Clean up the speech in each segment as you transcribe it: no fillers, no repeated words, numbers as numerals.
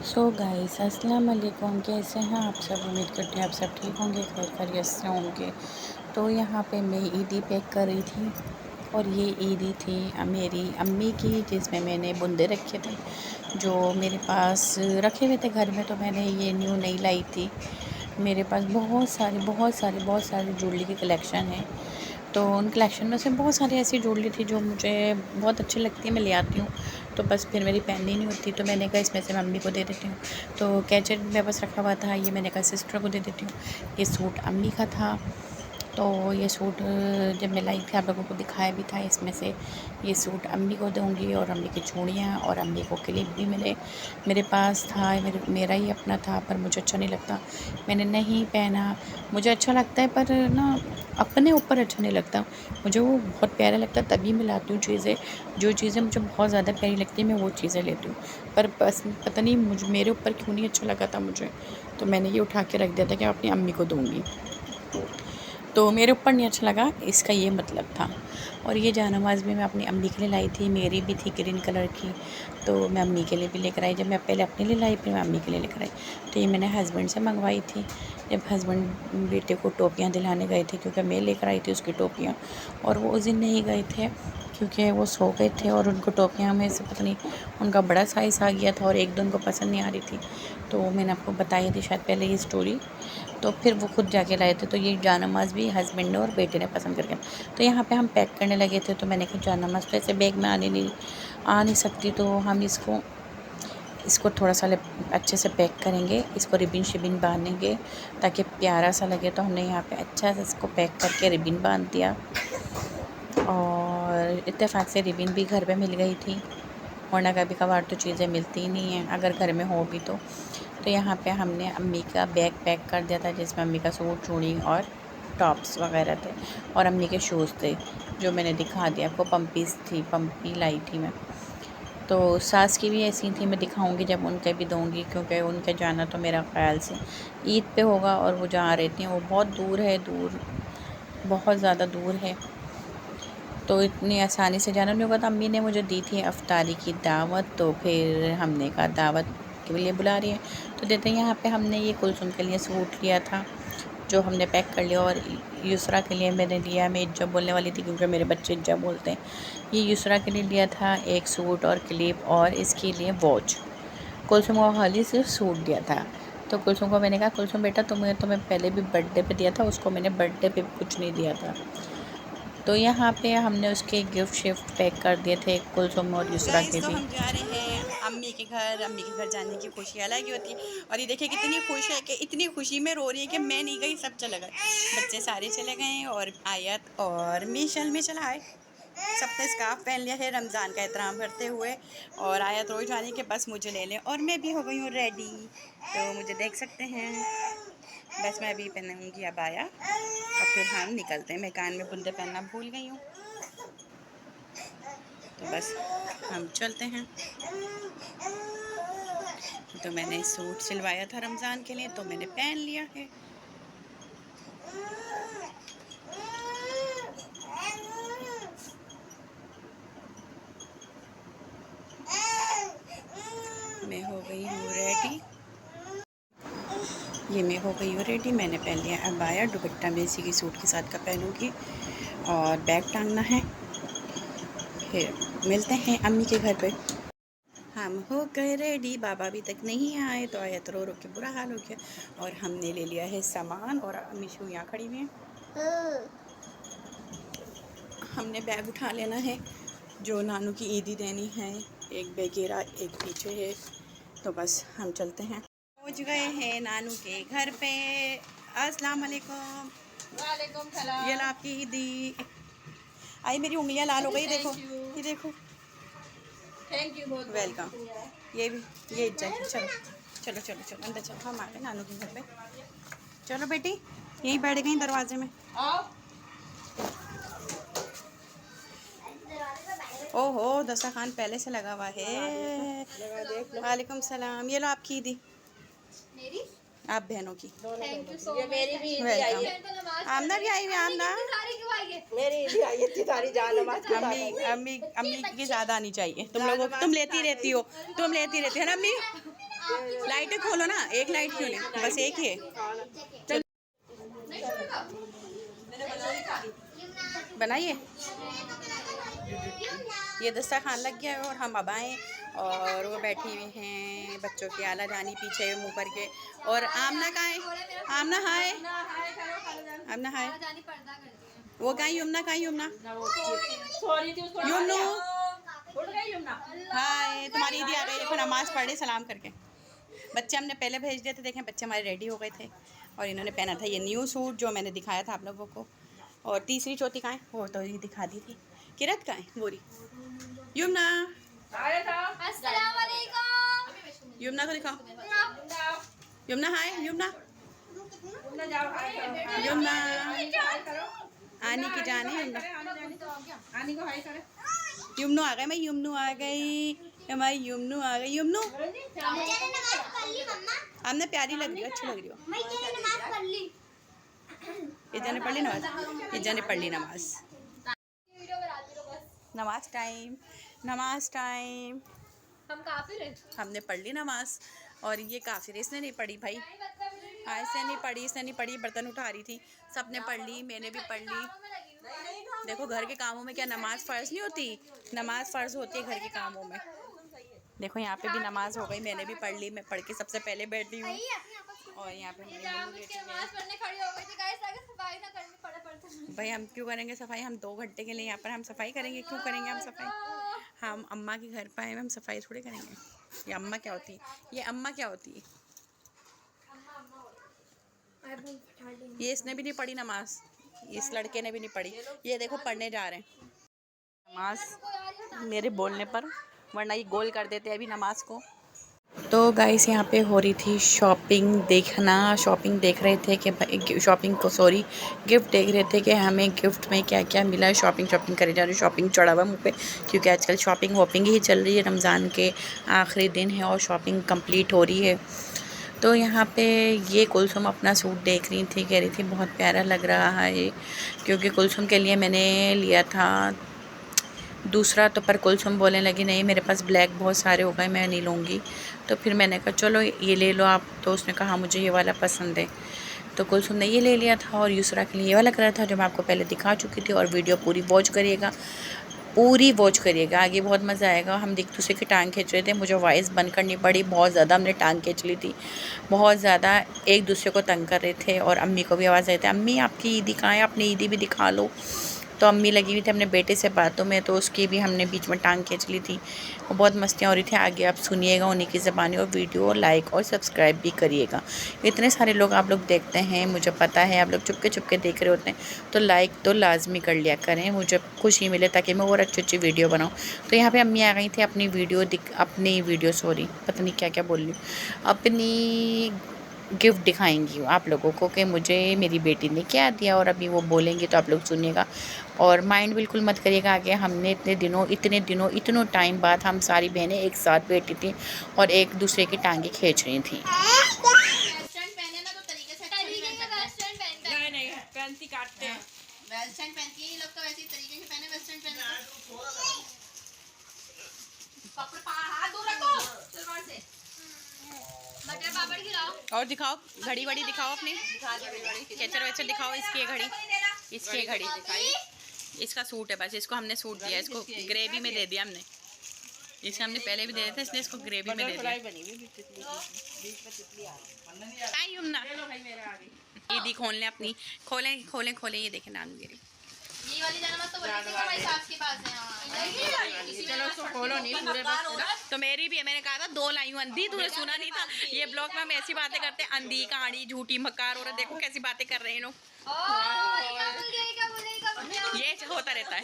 So guys अस्सलाम वालेकुम, कैसे हैं आप सब। उम्मीद करते हैं आप सब ठीक होंगे, खैर खैरियत से होंगे। तो यहाँ पे मैं ईदी पैक कर रही थी और ये ईदी थी मेरी अम्मी की, जिसमें मैंने बुंदे रखे थे जो मेरे पास रखे हुए थे घर में। तो मैंने ये न्यू नहीं लाई थी। मेरे पास बहुत सारी ज्वेलरी की कलेक्शन है। तो उन कलेक्शन में से बहुत सारी ऐसी ज्वेलरी थी जो मुझे बहुत अच्छी लगती है, मैं ले आती हूँ। तो बस फिर मेरी पहननी नहीं होती, तो मैंने कहा इसमें से मम्मी को दे देती हूँ। तो कैचेट मेरे पास रखा हुआ था, ये मैंने कहा सिस्टर को दे देती हूँ। ये सूट अम्मी का था। तो ये सूट जब मैं लाई थी आप लोगों को दिखाया भी था। इसमें से ये सूट अम्मी को दूँगी और अम्मी की चूड़ियाँ और अम्मी को क्लिप भी मेरे पास था। मेरा ही अपना था, पर मुझे अच्छा नहीं लगता, मैंने नहीं पहना। मुझे अच्छा लगता है पर ना अपने ऊपर अच्छा नहीं लगता, मुझे वो बहुत प्यारा लगता है तभी मैं लाती हूँ चीज़ें। जो चीज़ें मुझे बहुत ज़्यादा प्यारी लगती है मैं वो चीज़ें लेती हूँ। पर बस पता नहीं मेरे ऊपर क्यों नहीं अच्छा लगा था मुझे, तो मैंने ये उठा के रख दिया था कि अपनी अम्मी को दूँगी। तो मेरे ऊपर नहीं अच्छा लगा, इसका ये मतलब था। और ये जानमाज़ भी मैं अपनी अम्मी के लिए लाई थी, मेरी भी थी ग्रीन कलर की। तो मैं अम्मी के लिए भी लेकर आई। जब मैं पहले अपने लिए लाई फिर मैं अम्मी के लिए लेकर आई। तो ये मैंने हस्बैंड से मंगवाई थी, जब हस्बैंड बेटे को टोपियाँ दिलाने गए थे, क्योंकि मैं लेकर आई थी उसकी टोपियाँ। और वो उस दिन नहीं गए थे क्योंकि वो सो गए थे और उनको टोपियाँ में से पता नहीं उनका बड़ा साइज़ आ गया था और एक दो उनको पसंद नहीं आ रही थी। तो मैंने आपको बताई थी शायद पहले ये स्टोरी। तो फिर वो खुद जाके लाए थे। तो ये जानमाज़ भी हस्बैंड ने और बेटे ने पसंद करके। तो यहाँ पे हम पैक करने लगे थे, तो मैंने कहा जानमाज़ तो ऐसे बैग में आ नहीं सकती, तो हम इसको थोड़ा सा अच्छे से पैक करेंगे, इसको रिबिन शिबिन बांधेंगे ताकि प्यारा सा लगे। तो हमने यहाँ पे अच्छा से इसको पैक करके रिबिन बांध दिया। और इत्तेफाक से रिबिन भी घर पे मिल गई थी, वरना कभी कभार तो चीज़ें मिलती ही नहीं हैं अगर घर में हो भी तो। यहाँ पे हमने अम्मी का बैग पैक कर दिया था, जिसमें अम्मी का सूट चूड़ी और टॉप्स वगैरह थे और अम्मी के शूज़ थे जो मैंने दिखा दिया आपको। पम्पी लाई थी मैं। तो सास की भी ऐसी थी, मैं दिखाऊंगी जब उनके भी दूंगी, क्योंकि उनके जाना तो मेरा ख़्याल से ईद पे होगा और वो जहाँ रहती हैं वो बहुत दूर है, बहुत ज़्यादा दूर है। तो इतनी आसानी से जाना नहीं होगा। तो अम्मी ने मुझे दी थी अफ्तारी की दावत, तो फिर हमने कहा दावत के लिए बुला रही है तो देते हैं। यहाँ पे हमने ये कुलसुम के लिए सूट लिया था जो हमने पैक कर लिया, और युसरा के लिए मैंने लिया, मैं इज्जा बोलने वाली थी क्योंकि मेरे बच्चे इज्जा बोलते हैं। ये युसरा के लिए लिया था एक सूट और क्लिप, और इसके लिए वॉच। कुलसुम को खाली सिर्फ सूट दिया था। तो कुलसुम को मैंने कहा कुलसुम बेटा तुम्हें पहले भी बर्थडे पे दिया था, उसको मैंने बर्थडे पे कुछ नहीं दिया था। तो यहाँ पे हमने उसके गिफ्ट शिफ्ट पैक कर दिए थे कुलसुम और युसरा के तो भी। हम जा रहे हैं अम्मी के घर जाने की खुशी अलग ही होती है। और ये देखिए कितनी खुश है कि इतनी खुशी में रो रही है कि मैं नहीं गई, सब चले गए, बच्चे सारे चले गए और आयत और मिशल आए। सबने स्कार्फ पहन लिया है रमज़ान का एहतराम करते हुए। और आयत रोज आने के बस मुझे ले लें और मैं भी हो गई हूँ रेडी, तो मुझे देख सकते हैं। बस मैं अभी पहनूंगी अब आया और फिर हम निकलते हैं। मैं कान में बुंदे पहनना भूल गई हूँ, तो बस हम चलते हैं। तो मैंने सूट सिलवाया था रमज़ान के लिए, तो मैंने पहन लिया है। मैं हो गई हूँ रेडी, ये मैं हो गई हूँ रेडी। मैंने पहन लिया अबाया, दुपट्टा मैं इसी की सूट के साथ का पहनूंगी और बैग टांगना है। फिर मिलते हैं अम्मी के घर पे। हम हो गए रेडी, बाबा अभी तक नहीं आए तो आया तो रो के बुरा हाल हो गया। और हमने ले लिया है सामान और अम्मी शू यहाँ खड़ी हुई है। हमने बैग उठा लेना है जो नानू की ईदी देनी है, एक बेगेरा एक पीछे है। तो बस हम चलते हैं, पहुंच गए हैं नानू के घर पे। अस्सलाम वालेकुम। वालेकुम सलाम। ये ला आपकी ईदी। आई मेरी उंगलियां लाल हो गई, देखो ये देखो। थैंक यू बहुत वेलकम। ये भी ये इज्जत। चलो चलो चलो चलो अंदर चलो, हम आ गए नानू के घर पे। चलो बेटी यहीं बैठ गई दरवाजे में। आओ। ओहो दस्ता खान पहले से लगा हुआ है। वालेकुम सलाम। ये लो आपकी ईदी, मेरी आप बहनों की। Thank you so much. मेरी भी वेलकम। आमना भी आई हुई है, आमना। मेरी ईदी आई इतनी सारी जान नमाज अम्मी अम्मी अम्मी की ज़्यादा आनी चाहिए। तुम लोगों तुम लेती रहती हो ना अम्मी। लाइटें खोलो ना, एक लाइट क्यों नहीं, बस एक ही है। चल बनाइए। ये दस्तरखान लग गया है और हम अब आए और वो बैठी हुई हैं बच्चों की आला जानी पीछे मुँह करके। और आमना कहाँ है? आमना हाय, आमना हाय। वो कहाँ युमना, कहाँ युमना? युमनू हाय, तुम्हारी दीदी आ गई। देखो नमाज़ पढ़ रही सलाम करके। बच्चे हमने पहले भेज दिए थे, देखें बच्चे हमारे रेडी हो गए थे और इन्होंने पहना था ये न्यू सूट जो मैंने दिखाया था आप लोगों को। और तीसरी चौथी कहाँ है? वो तो ये दिखा दी थी। किरत कहाँ है? बोरी युमना, युमना को दिखाओ। युमना हाय, युमना, युमना आनी की जान है। युमनू आ गए, मैं युमनू आ गई, हमारी युमनू आ गई। युमनू हमने प्यारी लग रही हो, अच्छी लग रही हो। इज्जा ने पढ़ ली नमाज, इज्जा ने पढ़ ली नमाज। नमाज टाइम, नमाज टाइम। हम काफिर हैं। हमने पढ़ ली नमाज और ये काफिर इसने नहीं पढ़ी भाई, ऐसे नहीं पढ़ी, इसने नहीं पढ़ी। बर्तन उठा रही थी, सबने पढ़ ली, मैंने भी पढ़ ली। देखो घर के कामों में क्या नमाज फ़र्ज़ नहीं होती? नमाज फ़र्ज़ होती है घर के कामों में। देखो यहाँ पे भी नमाज हो गई, मैंने भी पढ़ ली, मैं पढ़ के सबसे पहले बैठी हूँ। और यहाँ पे भाई हम क्यों करेंगे सफाई? हम 2 घंटे के लिए यहाँ पर हम सफाई करेंगे, क्यों करेंगे हम सफाई? हम अम्मा के घर पर आए, हम सफाई थोड़ी करेंगे। ये अम्मा क्या होती है? ये अम्मा क्या होती है? ये इसने भी नहीं पढ़ी नमाज, इस लड़के ने भी नहीं पढ़ी। ये देखो पढ़ने जा रहे हैं नमाज मेरे बोलने पर, वरना ये गोल कर देते हैं अभी नमाज को। तो गाइस यहाँ पे हो रही थी शॉपिंग, देखना शॉपिंग देख रहे थे कि शॉपिंग को सॉरी गिफ्ट देख रहे थे कि हमें गिफ्ट में क्या क्या मिला है। शॉपिंग करे जा रही, शॉपिंग चढ़ा हुआ मुँह पे, क्योंकि आजकल शॉपिंग ही चल रही है। रमज़ान के आखिरी दिन है और शॉपिंग कंप्लीट हो रही है। तो यहाँ पे ये कुलसुम अपना सूट देख रही थी, कह रही थी बहुत प्यारा लग रहा है, क्योंकि कुलसुम के लिए मैंने लिया था दूसरा। तो पर कुलसुम बोलने लगी नहीं मेरे पास ब्लैक बहुत सारे हो गए, मैं नहीं लूँगी। तो फिर मैंने कहा चलो ये ले लो आप। तो उसने कहा मुझे ये वाला पसंद है, तो कुलसुम ने ये ले लिया था। और यूसरा के लिए ये वाला कलर था जो मैं आपको पहले दिखा चुकी थी। और वीडियो पूरी वॉच करिएगा, पूरी वॉच करिएगा, आगे बहुत मज़ा आएगा। हम एक दूसरे की टांग खींच रहे थे, मुझे वॉइस बंद करनी पड़ी, बहुत ज़्यादा हमने टांग खींच ली थी, बहुत ज़्यादा एक दूसरे को तंग कर रहे थे। और अम्मी को भी आवाज़ आई थी अम्मी आपकी ईदी कहाँ है, अपनी ईदी भी दिखा लो। तो अम्मी लगी हुई थी अपने बेटे से बातों में, तो उसकी भी हमने बीच में टांग खींच ली थी। और बहुत मस्तियाँ हो रही थी। आगे आप सुनिएगा उन्हीं की ज़बानी, और वीडियो लाइक और सब्सक्राइब भी करिएगा। इतने सारे लोग आप लोग देखते हैं, मुझे पता है आप लोग चुपके चुपके देख रहे होते हैं, तो लाइक तो लाजमी कर लिया करें, मुझे खुशी मिले ताकि मैं और अच्छी अच्छी वीडियो बनाऊँ। तो यहाँ पर अम्मी आ गई थी अपनी वीडियो सॉरी पता नहीं क्या क्या बोल रही हूँ, अपनी गिफ्ट दिखाएंगी आप लोगों को कि मुझे मेरी बेटी ने क्या दिया। और अभी वो बोलेंगी तो आप लोग सुनिएगा और माइंड बिल्कुल मत करिएगा आगे। हमने इतनों टाइम बाद हम सारी बहनें एक साथ बैठी थी और एक दूसरे की टांगें खींच रही थी। और दिखाओ घड़ी वड़ी दिखाओ अपनी, कैचर वैचर दिखाओ। इसकी घड़ी, इसकी घड़ी, इसका सूट है बस, इसको हमने सूट दिया, इसको ग्रेवी में दे दिया हमने। इसे हमने पहले भी दे दिया था, इसलिए इसको ग्रेवी में दे दिया। ईदी खोलने अपनी, खोलें खोलें खोलें, ये देखें नानू गिरी। ये वाली जानवर तो बोली थी हमारे सास के पास है। चलो उसको खोलो नहीं पूरे बस। तो मेरी भी है, मैंने कहा था 2 लाई हूँ अंधी, तूने सुना नहीं था। ये ब्लॉग में हम ऐसी बातें करते हैं, अंधी कहानी झूठी मक्कार, और देखो कैसी बातें कर रहे हैं लोग। ये होता रहता है।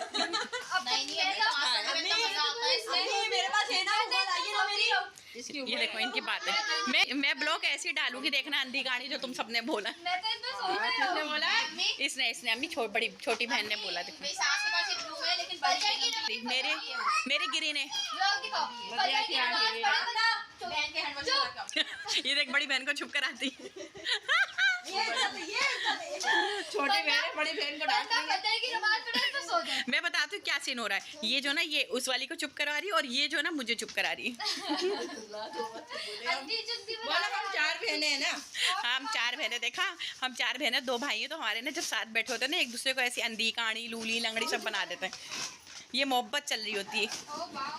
ये देखो इनकी बात है। मैं ब्लॉग ऐसी डालूंगी, देखना अंधी कहानी जो तुम सबने बोला। किसने बोला? इसने अम्मी बड़ी छोटी बहन ने बोला। देखो मेरे गिरी ने ये देख बड़ी बहन को छुप कर आती। छोटी बहन बड़ी बहन को डांट रही है। पता है कि नमाज पढ़े तो सो जाए। मैं बताती हूँ क्या सीन हो रहा है। ये जो ना ये उस वाली को चुप करा रही है और ये जो ना मुझे चुप करा रही है। अंधी चुंदी में बोला हम 4 बहनें हैं ना। हम 4 बहनें, देखा हम 4 बहनें 2 भाई हैं, तो हमारे ना जब साथ बैठे होते हैं ना एक दूसरे को ऐसी अंधी काणी लूली लंगड़ी सब बना देते हैं। ये मोहब्बत चल रही होती है। ओ वाह।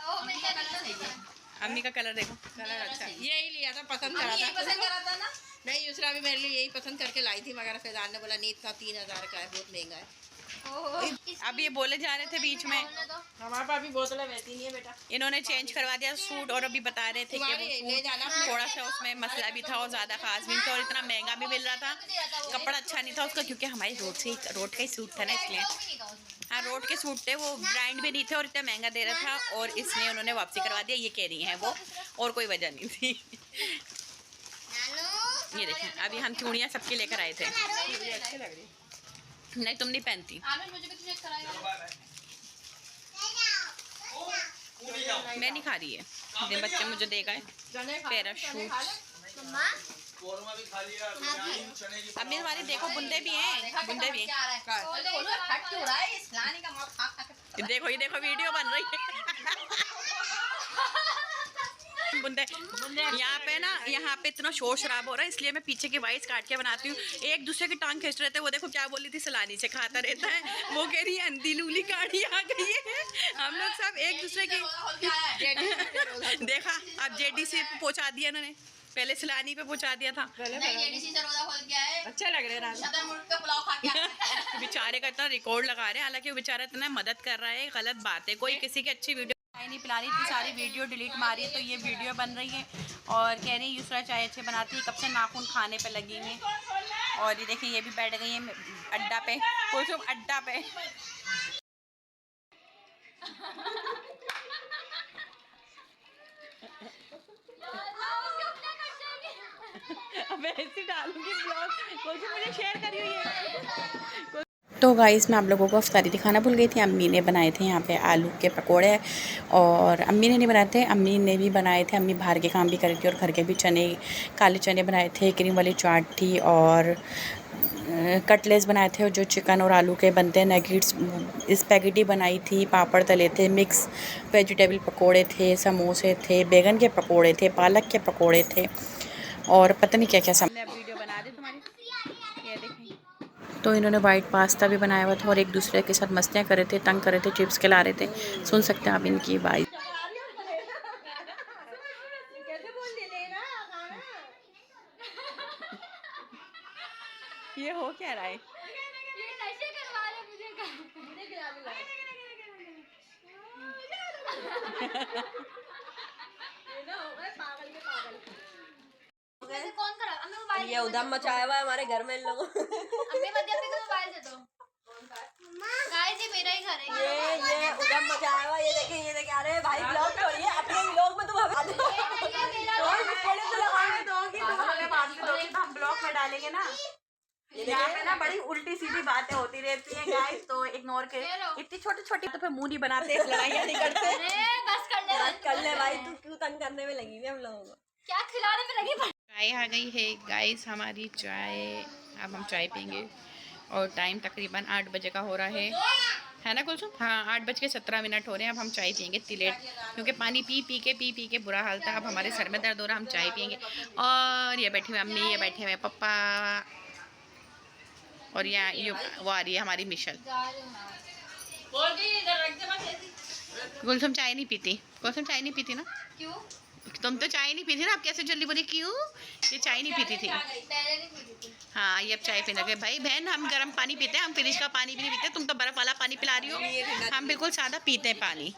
ओ मेरा कलर सही है। अम्मी का कलर देखो। कलर अच्छा यही लिया था, पसंद करा था। पसंद करा था ना। नहीं दूसरा भी मेरे लिए यही पसंद करके लाई थी, मगर फैजान ने बोला नहीं था 3000 का है, बहुत महंगा है। अब ये बोले जा रहे थे बीच में, हमारे पास भी बोतलें वैसी नहीं है बेटा। इन्होंने चेंज करवा दिया सूट, और अभी बता रहे थे कि वो ले जाना सूट थोड़ा सा उसमें मसला भी था और ज़्यादा खास भी नहीं था और इतना महंगा भी मिल रहा था, कपड़ा अच्छा नहीं था उसका, क्योंकि हमारे रोड का ही सूट था ना, इसलिए। हाँ, रोड के सूट थे, वो ब्रांड भी नहीं थे और इतना महंगा दे रहा था, और इसलिए उन्होंने वापसी करवा दिया, ये कह रही हैं वो, और कोई वजह नहीं थी। ये देखें, अभी हम चूड़ियाँ सबके लेकर आए थे। अच्छी लग रही। नहीं, तुम नहीं पहनती। मुझे भी चेक कराएगा। मैं नहीं खा रही है, ये बच्चे मुझे दे गए पैराशूट। अम्मी हमारी देखो बुंदे भी हैं, बुंदे भी हैं। देखो ये देखो वीडियो बन रही है। बुंदे यहाँ पे ना, यहाँ पे इतना शोर शराब हो रहा है, इसलिए मैं पीछे की वाइस काट के बनाती हूँ। एक दूसरे की टांग खींच रहे थे, वो देखो क्या बोली थी, सलानी से खाता रहता है, वो कह रही है अंधी लूली काड़ी आ गई है। हम लोग सब एक दूसरे की देखा, अब जेडीसी पे पहुँचा दिया इन्होंने, पहले सलानी पे पहुँचा दिया था। अच्छा लग रहा है। बेचारे का इतना रिकॉर्ड लगा रहे हैं, हालांकि वो बेचारा इतना मदद कर रहा है, गलत बात है। कोई किसी की अच्छी वीडियो चाय नहीं पिलानी थी, सारी वीडियो डिलीट मारी है, तो ये वीडियो बन रही है और कह रही है यूसरा चाय अच्छे बनाती है, कब से नाखून खाने पे लगी हैं। और ये देखिए ये भी बैठ गई है अड्डा पे, कुलसुम अड्डा पे। अब ऐसे डालूंगी ब्लॉग, कुलसुम मुझे शेयर करियो ये। तो गाइस मैं आप लोगों को अफ्तारी दिखाना भूल गई थी। अम्मी ने बनाए थे यहाँ पे आलू के पकोड़े, और अम्मी ने नहीं बनाए थे, अम्मी ने भी बनाए थे। अम्मी बाहर के काम भी करी थी और घर के भी चने, काले चने बनाए थे, क्रीम वाली चाट थी, और कटलेट्स बनाए थे जो चिकन और आलू के बनते हैं, नगेट्स, स्पैगेटी बनाई थी, पापड़ तले थे, मिक्स वेजिटेबल पकोड़े थे, समोसे थे, बैगन के पकोड़े थे, पालक के पकोड़े थे, और पता नहीं क्या क्या सब। वीडियो बना दे तुम्हारी, ये देखें। तो इन्होंने वाइट पास्ता भी बनाया हुआ था और एक दूसरे के साथ मस्तियाँ कर रहे थे, तंग कर रहे थे, चिप्स खिला रहे थे। सुन सकते हैं आप इनकी बात। ये हो क्या रहा है? ये नशे करवा रहे मुझे गिरा दिला। ये ना हो गए पागल के पागल। वैसे कौन करा? अम्मी मोबाइल ये उधम मचाया हुआ है हमारे घर में इन लोगों। अम्मी मध्य पे मोबाइल दे दो। गाइस ये मेरा ही घर है। ये उधम मचाया हुआ, ये देखिए अरे भाई ब्लॉग छोड़िए, अपने ब्लॉग में तुम हटा दो। ये मेरा और पहले तो लगाने दोगी, तुम हमें बाद में दोगी तो हम ब्लॉग में डालेंगे ना। यहाँ पे ना बड़ी उल्टी सीधी बातें होती रहती हैं गाइस, तो इग्नोर के। इतनी छोटी छोटी तो फिर मुंह नहीं बनाते, लड़ाइयाँ नहीं करते। अरे बस कर ले भाई, तू क्यों तंग करने में लगी हुई हम लोगों को? क्या खिलाने में लगी? चाय आ गई है गाइस, हमारी चाय। अब हम चाय पीएंगे और टाइम तकरीबन 8 बजे का हो रहा है ना कुलसुम? हाँ, 8:17 हो रहे हैं। अब हम चाय पियेंगे इतनी लेट, क्योंकि पानी पी के बुरा हाल था। अब हमारे सर में दर्द हो रहा है, हम चाय पियेंगे। और ये बैठे हुए अम्मी, ये बैठे हुए पापा, और यहाँ ये वो आ रही है हमारी मिशल। कुलसुम चाय नहीं पीती, कुलसुम चाय नहीं पीती ना? क्यों? तुम तो चाय नहीं पीती ना, अब कैसे जल्दी बोली क्यों? ये चाय नहीं पीती थी। पहले नहीं पीती थी। हाँ, ये अब चाय पीने के। भाई बहन, हम गर्म पानी पीते हैं, हम फ्रिज का पानी भी नहीं पीते। तुम तो बर्फ़ वाला पानी पिला रही हो, हम बिल्कुल सादा पीते हैं पानी।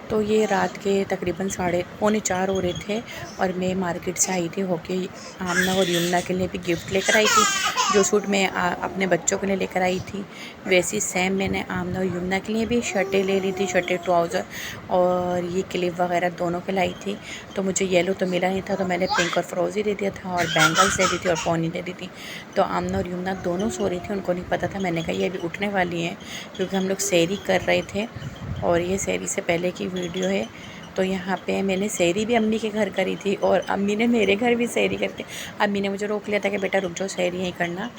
तो ये रात के तकरीबन 3:45 हो रहे थे और मैं मार्केट से आई थी होके आमना और यमुना के लिए भी गिफ्ट लेकर आई थी। जो सूट मैं अपने बच्चों के लिए लेकर आई थी, वैसी सेम मैंने आमना और यमुना के लिए भी शर्टें ले ली थी, शर्टें, ट्राउज़र, और ये क्लिप वगैरह दोनों के लाई थी। तो मुझे येलो तो मिला नहीं था, तो मैंने पिंक और फ्रोज़ी दे दिया था, और बैंगल्स दे दी थी, और पोनी दे दी थी। तो आमना और यमुना दोनों सो रही थी, उनको नहीं पता था। मैंने कहा ये अभी उठने वाली हैं, क्योंकि हम लोग सैरी कर रहे थे, और ये सैरी से पहले की वीडियो है। तो यहाँ पे मैंने सहरी भी अम्मी के घर करी थी और अम्मी ने मेरे घर भी सहरी करके, अम्मी ने मुझे रोक लिया था कि बेटा रुक जाओ, सहरी यहीं करना।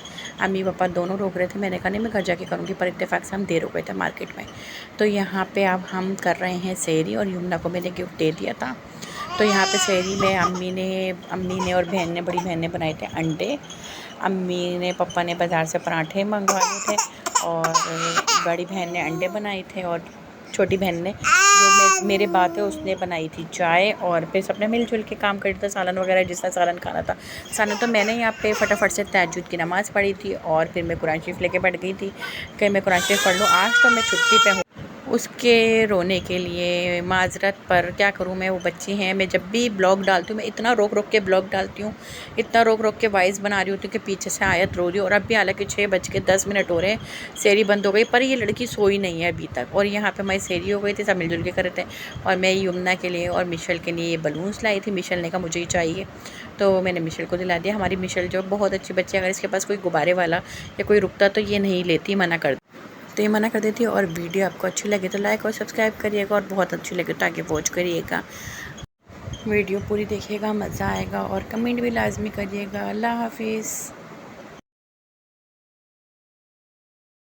अम्मी पापा दोनों रोक रहे थे, मैंने कहा नहीं मैं घर जाके करूँगी, पर इत्तेफाक से हम देर हो गए थे मार्केट में। तो यहाँ पे अब हम कर रहे हैं सहरी और यमुना को मैंने गिफ्ट दे दिया था। तो यहाँ पे सहरी में अम्मी ने और बहन ने, बड़ी बहन ने बनाए थे अंडे, अम्मी ने पापा ने बाज़ार से पराठे मंगवा लिए थे और बड़ी बहन ने अंडे बनाए थे और छोटी बहन ने जो मेरे बात है उसने बनाई थी चाय। और फिर सबने मिलजुल के काम कर था, सालन वगैरह जिसका सालन खाना था सालन। तो मैंने यहाँ पे फटाफट से तहज्जुद की नमाज़ पढ़ी थी और फिर मैं कुरान शरीफ लेके बैठ गई थी कि मैं कुरान शरीफ पढ़ लूँ। आज तो मैं छुट्टी पे हूँ, उसके रोने के लिए माजरत, पर क्या करूँ मैं, वो बच्ची हैं। मैं जब भी ब्लॉग डालती हूँ मैं इतना रोक रोक के ब्लॉग डालती हूँ, इतना रोक रोक के वॉइस बना रही होती हूँ कि पीछे से आयत रो रही है। और अब भी हालांकि 6:10 हो रहे हैं, सहरी बंद हो गई, पर ये लड़की सोई नहीं है अभी तक। और यहाँ पे हमारी सहरी हो गई थी, सब मिलजुल के कर रहे थे। और मैं यमुना के लिए और मिशेल के लिए ये बलून्स लाई थी। मिशेल ने कहा मुझे ही चाहिए, तो मैंने मिशेल को दिला दिया। हमारी मिशेल जो बहुत अच्छी बच्ची है, अगर इसके पास कोई गुब्बारे वाला या कोई रुकता तो ये नहीं लेती, मना कर, तो ये मना कर देती है। और वीडियो आपको अच्छी लगे तो लाइक और सब्सक्राइब करिएगा, और बहुत अच्छी लगे तो आगे वॉच करिएगा, वीडियो पूरी देखिएगा, मज़ा आएगा। और कमेंट भी लाजमी करिएगा। अल्लाह हाफिज़।